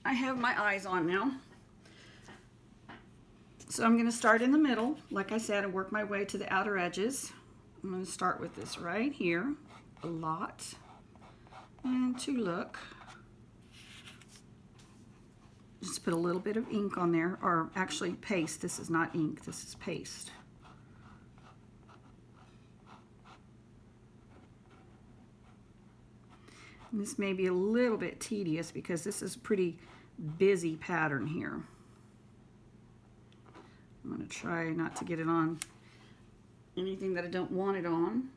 I have my eyes on now. So I'm going to start in the middle, like I said, and work my way to the outer edges. I'm going to start with this right here, a lot, and to look. Just put a little bit of ink on there, or actually paste. This is not ink, this is paste. And this may be a little bit tedious because this is a pretty busy pattern here. I'm going to try not to get it on anything that I don't want it on.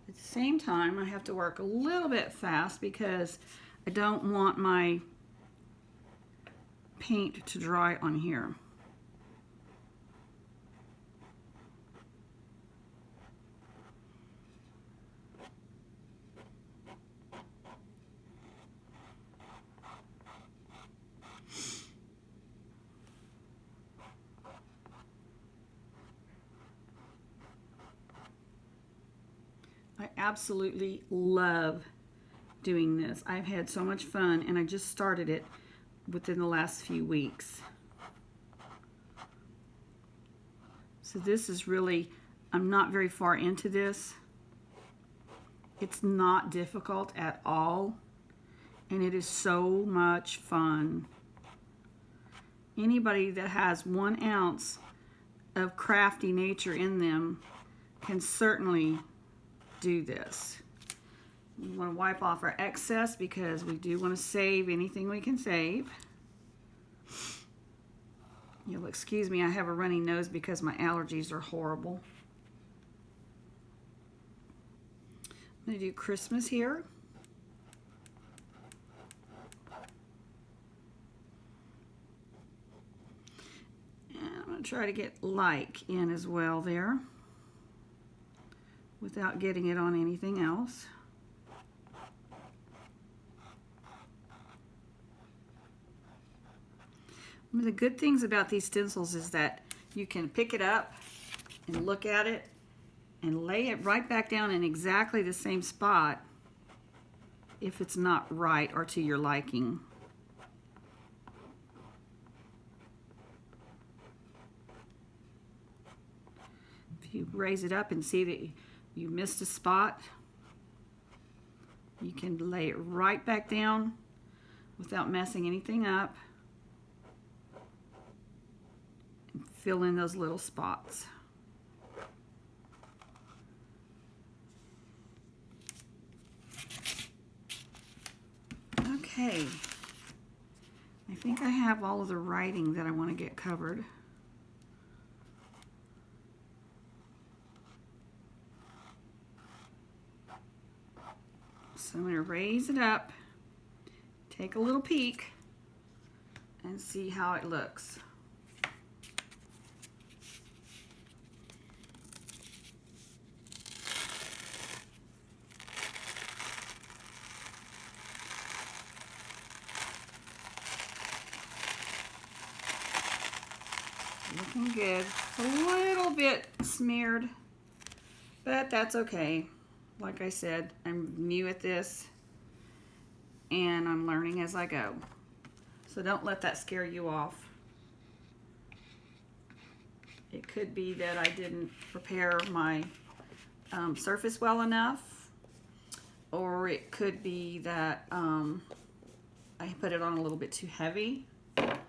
At the same time, I have to work a little bit fast because I don't want my paint to dry on here. I absolutely love doing this. I've had so much fun, and I just started it within the last few weeks. So this is really, I'm not very far into this. It's not difficult at all, and it is so much fun. Anybody that has 1 ounce of crafty nature in them can certainly do this. We want to wipe off our excess because we do want to save anything we can save. You'll excuse me, I have a runny nose because my allergies are horrible. I'm going to do Christmas here. And I'm going to try to get like in as well there, without getting it on anything else. One of the good things about these stencils is that you can pick it up and look at it and lay it right back down in exactly the same spot if it's not right or to your liking. If you raise it up and see that you missed a spot, you can lay it right back down without messing anything up and fill in those little spots. Okay, I think I have all of the writing that I want to get covered. So I'm going to raise it up, take a little peek, and see how it looks. Looking good. A little bit smeared, but that's okay. Like I said, I'm new at this and I'm learning as I go. So don't let that scare you off. It could be that I didn't prepare my surface well enough, or it could be that I put it on a little bit too heavy. It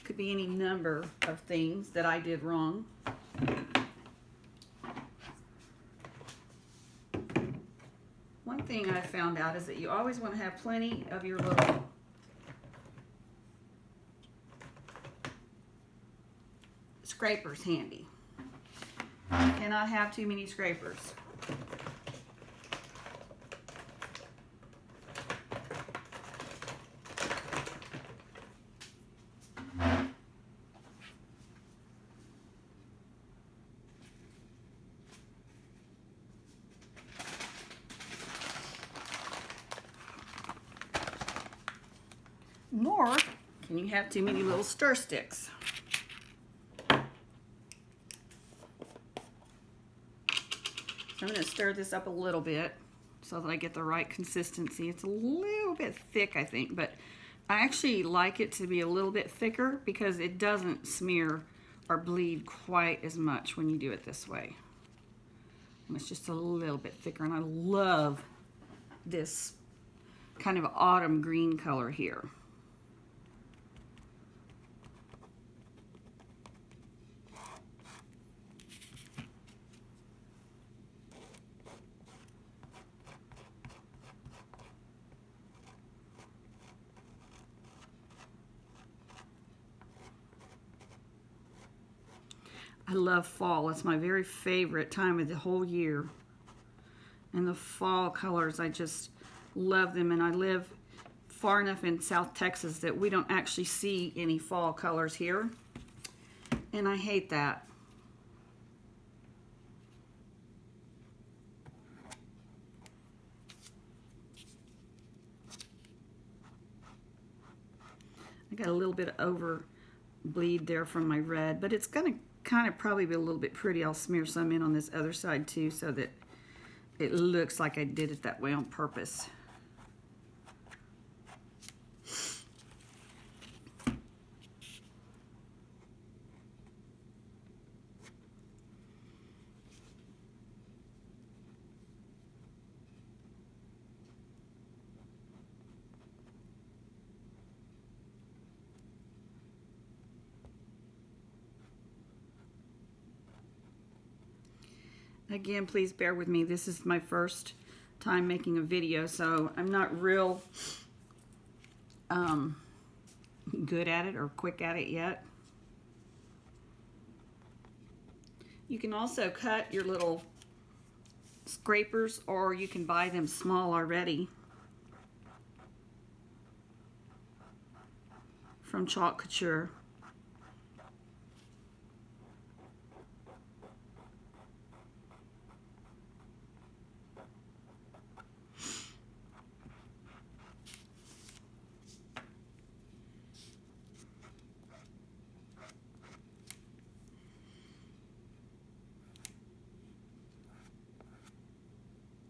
could be any number of things that I did wrong. One thing I found out is that you always want to have plenty of your little scrapers handy. You cannot have too many scrapers. Nor can you have too many little stir sticks. So I'm going to stir this up a little bit so that I get the right consistency. It's a little bit thick, I think, but I actually like it to be a little bit thicker because it doesn't smear or bleed quite as much when you do it this way. And it's just a little bit thicker, and I love this kind of autumn green color here. I love fall. It's my very favorite time of the whole year. And the fall colors, I just love them. And I live far enough in South Texas that we don't actually see any fall colors here. And I hate that. I got a little bit of over bleed there from my red, but it's going to kind of probably be a little bit pretty. I'll smear some in on this other side too so that it looks like I did it that way on purpose. Again, please bear with me. This is my first time making a video, so I'm not real good at it or quick at it yet. You can also cut your little scrapers, or you can buy them small already from Chalk Couture.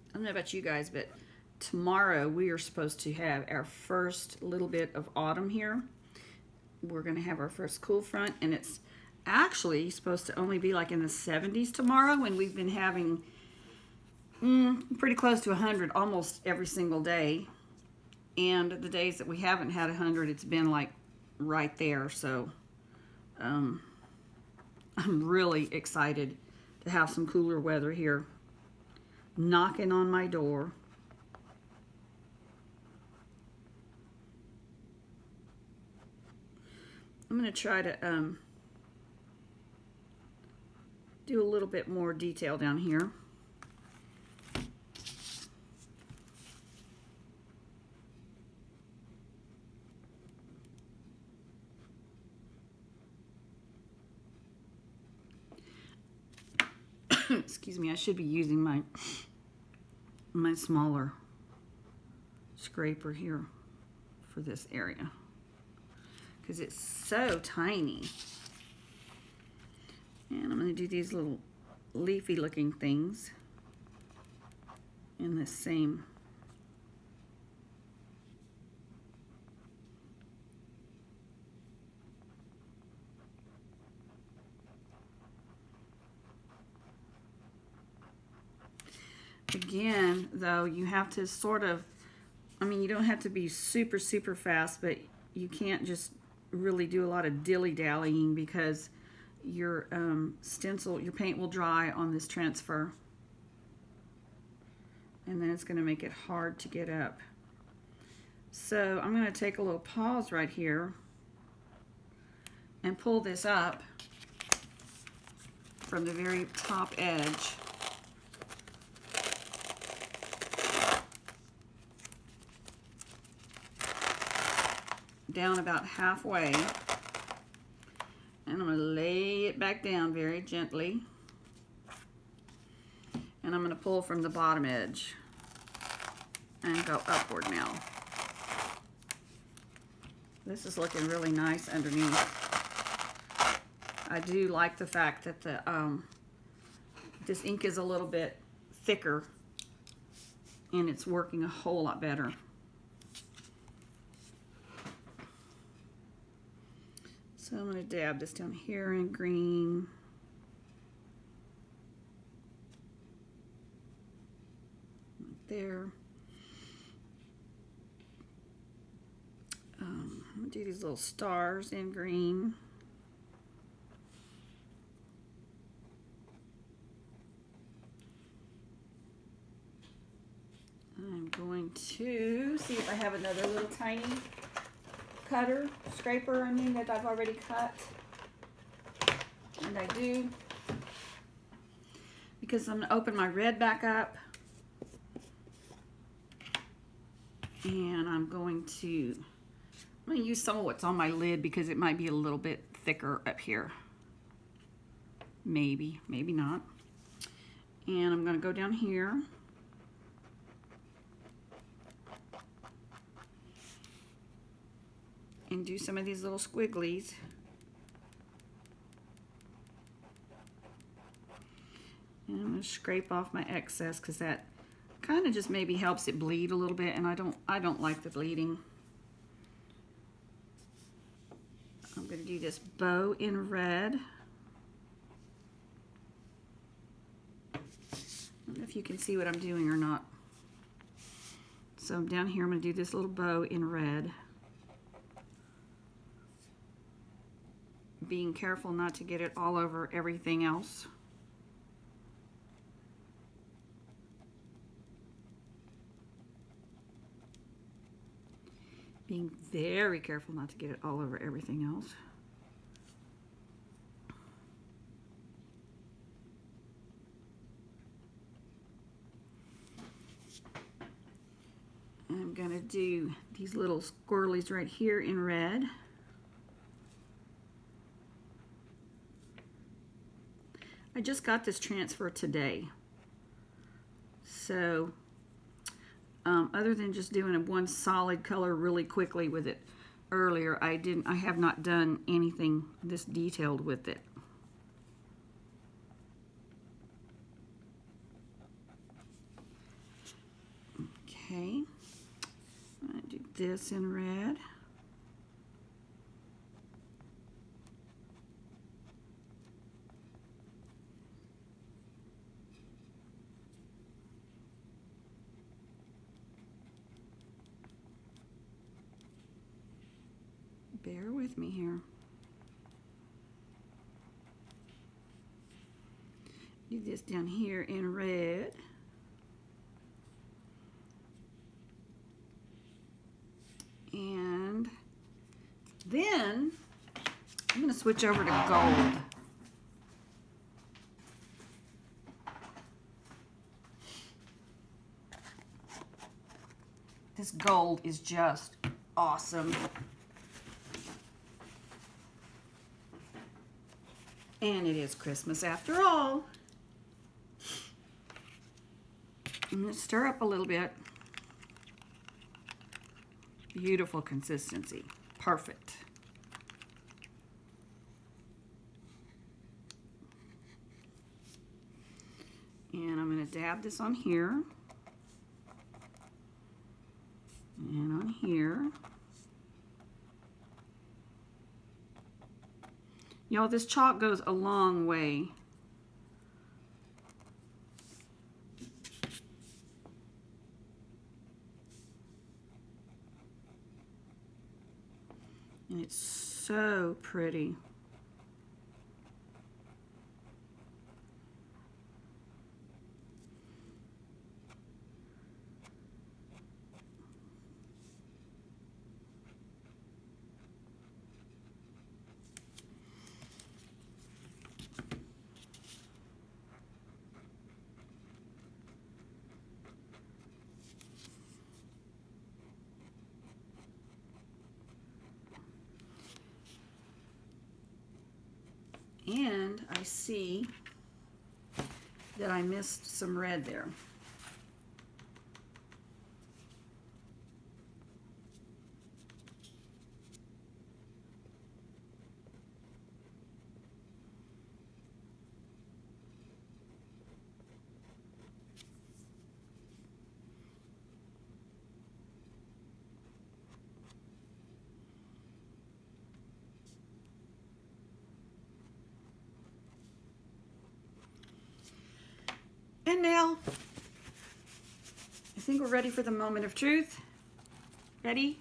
I don't know about you guys, but tomorrow we are supposed to have our first little bit of autumn here. We're going to have our first cool front, and it's actually supposed to only be like in the 70s tomorrow, and we've been having pretty close to 100 almost every single day. And the days that we haven't had 100, it's been like right there. So I'm really excited to have some cooler weather here knocking on my door. I'm going to try to do a little bit more detail down here. Excuse me, I should be using my smaller scraper here for this area because it's so tiny. And I'm going to do these little leafy looking things in this same Again, though, you have to sort of, I mean, you don't have to be super, super fast, but you can't just really do a lot of dilly-dallying because your stencil, your paint will dry on this transfer. And then it's going to make it hard to get up. So I'm going to take a little pause right here and pull this up from the very top edge. Down about halfway, and I'm going to lay it back down very gently, and I'm going to pull from the bottom edge and go upward now. This is looking really nice underneath. I do like the fact that the this ink is a little bit thicker and it's working a whole lot better. So I'm going to dab this down here in green. Right there. I'm going to do these little stars in green. I'm going to see if I have another little tiny scraper, I mean, that I've already cut. And I do. Because I'm going to open my red back up. And I'm going to use some of what's on my lid because it might be a little bit thicker up here. Maybe, maybe not. And I'm going to go down here. And do some of these little squigglies. And I'm going to scrape off my excess because that kind of just maybe helps it bleed a little bit, and I don't like the bleeding. I'm going to do this bow in red. I don't know if you can see what I'm doing or not. So down here I'm going to do this little bow in red. Being careful not to get it all over everything else. Being very careful not to get it all over everything else. I'm going to do these little squirrelies right here in red. I just got this transfer today. So other than just doing one solid color really quickly with it earlier, I have not done anything this detailed with it. Okay, I'm going to do this in red. Bear with me here. Do this down here in red. And then I'm going to switch over to gold. This gold is just awesome. And it is Christmas after all. I'm going to stir up a little bit. Beautiful consistency. Perfect. And I'm going to dab this on here. And on here. Y'all, this chalk goes a long way. And it's so pretty. And I see that I missed some red there. And now, I think we're ready for the moment of truth. Ready?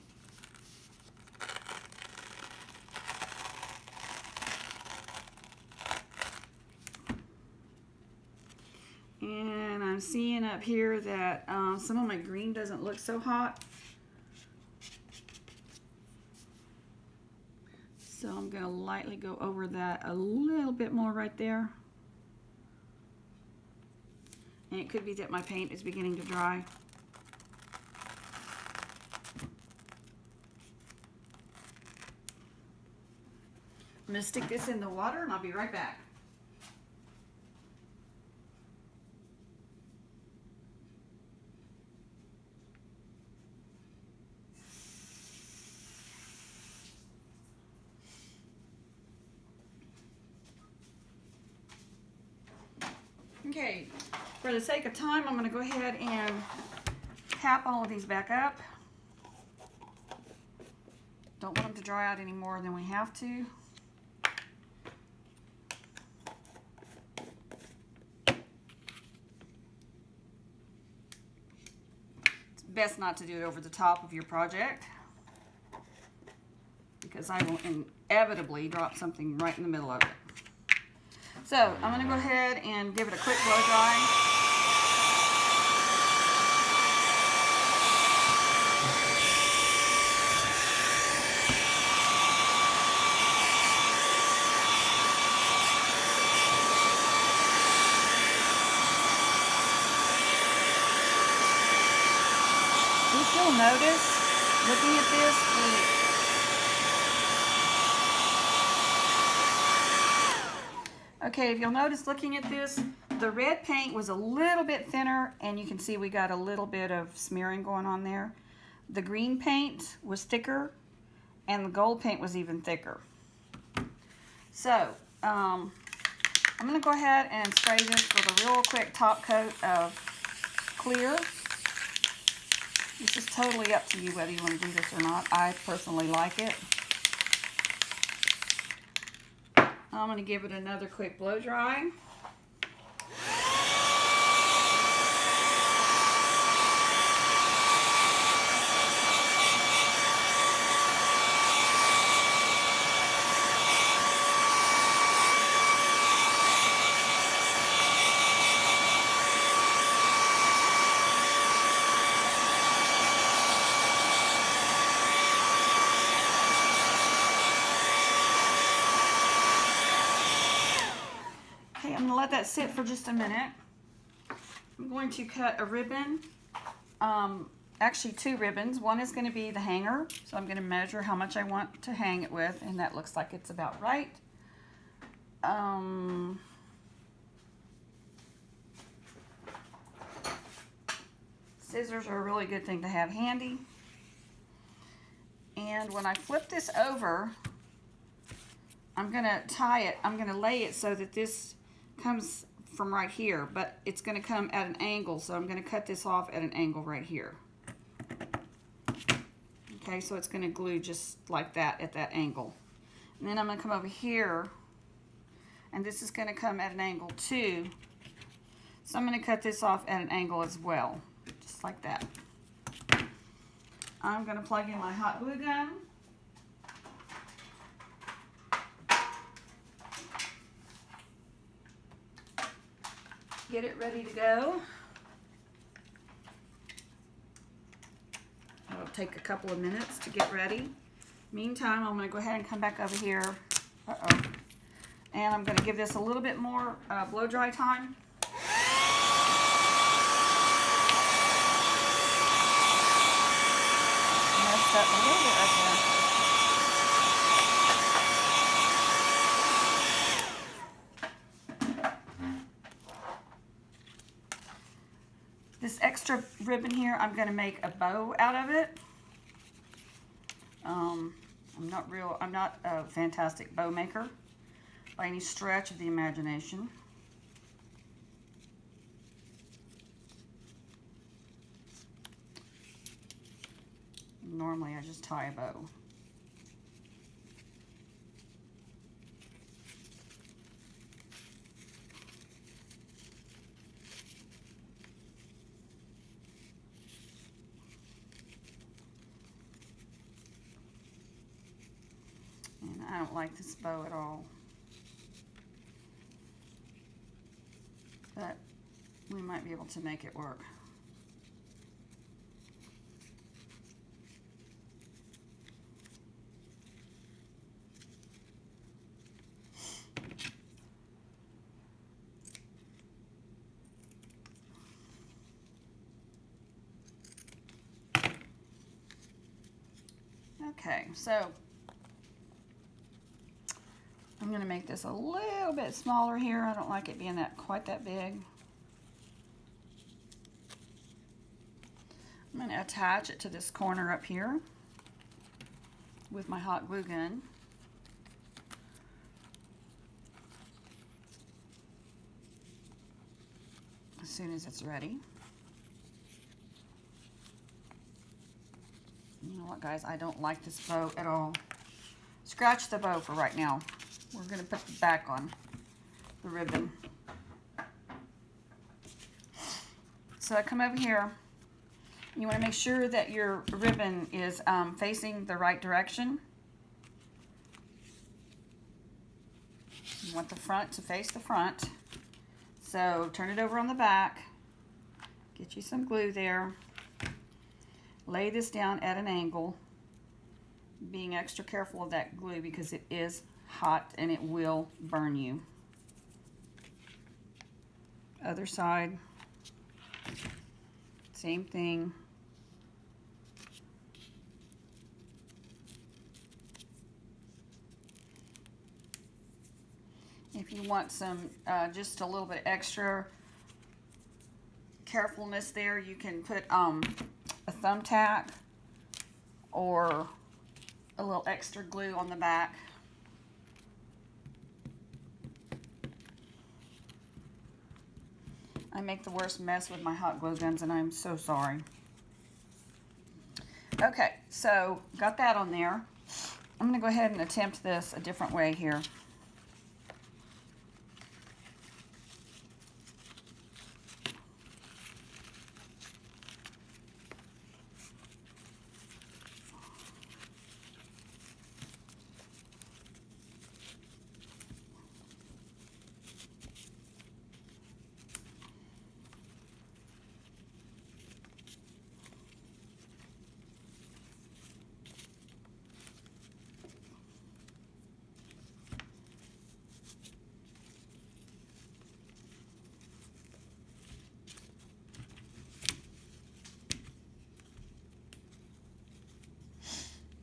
And I'm seeing up here that some of my green doesn't look so hot. So I'm going to lightly go over that a little bit more right there. And it could be that my paint is beginning to dry. I'm going to stick this in the water and I'll be right back. Okay, for the sake of time, I'm going to go ahead and tap all of these back up. Don't want them to dry out any more than we have to. It's best not to do it over the top of your project because I will inevitably drop something right in the middle of it. So I'm going to go ahead and give it a quick blow dry. If you'll notice, looking at this, okay, if you'll notice looking at this, the red paint was a little bit thinner and you can see we got a little bit of smearing going on there. The green paint was thicker and the gold paint was even thicker. So, I'm going to go ahead and spray this with a real quick top coat of clear. This is totally up to you whether you want to do this or not. I personally like it. I'm going to give it another quick blow dry. I'm going to let that sit for just a minute. I'm going to cut a ribbon, actually 2 ribbons. One is going to be the hanger, so I'm going to measure how much I want to hang it with, and that looks like it's about right. Scissors are a really good thing to have handy. And when I flip this over, I'm going to tie it, I'm going to lay it so that this comes from right here, but it's going to come at an angle, so I'm going to cut this off at an angle right here. Okay, so it's going to glue just like that at that angle. And then I'm going to come over here, and this is going to come at an angle too. So I'm going to cut this off at an angle as well, just like that. I'm going to plug in my hot glue gun. Get it ready to go. It'll take a couple of minutes to get ready. Meantime, I'm going to go ahead and come back over here. And I'm going to give this a little bit more blow dry time. Messed up a little bit right there. This extra ribbon here, I'm going to make a bow out of it. I'm not a fantastic bow maker by any stretch of the imagination. Normally I just tie a bow. don't like this bow at all. But we might be able to make it work. Okay, so I'm going to make this a little bit smaller here. I don't like it being quite that big. I'm going to attach it to this corner up here with my hot glue gun. As soon as it's ready. You know what, guys? I don't like this bow at all. Scratch the bow for right now. We're going to put the back on the ribbon. So I come over here. You want to make sure that your ribbon is facing the right direction. You want the front to face the front. So turn it over on the back. Get you some glue there. Lay this down at an angle, being extra careful of that glue because it is hot and it will burn you. Other side, same thing. If you want some, just a little bit extra carefulness there, you can put a thumbtack or a little extra glue on the back. I make the worst mess with my hot glue guns and I'm so sorry. Okay, so got that on there. I'm going to go ahead and attempt this a different way here.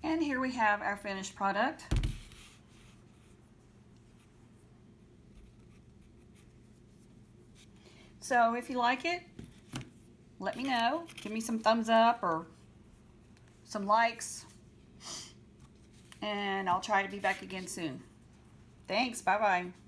And here we have our finished product. So if you like it, let me know. Give me some thumbs up or some likes. And I'll try to be back again soon. Thanks. Bye-bye.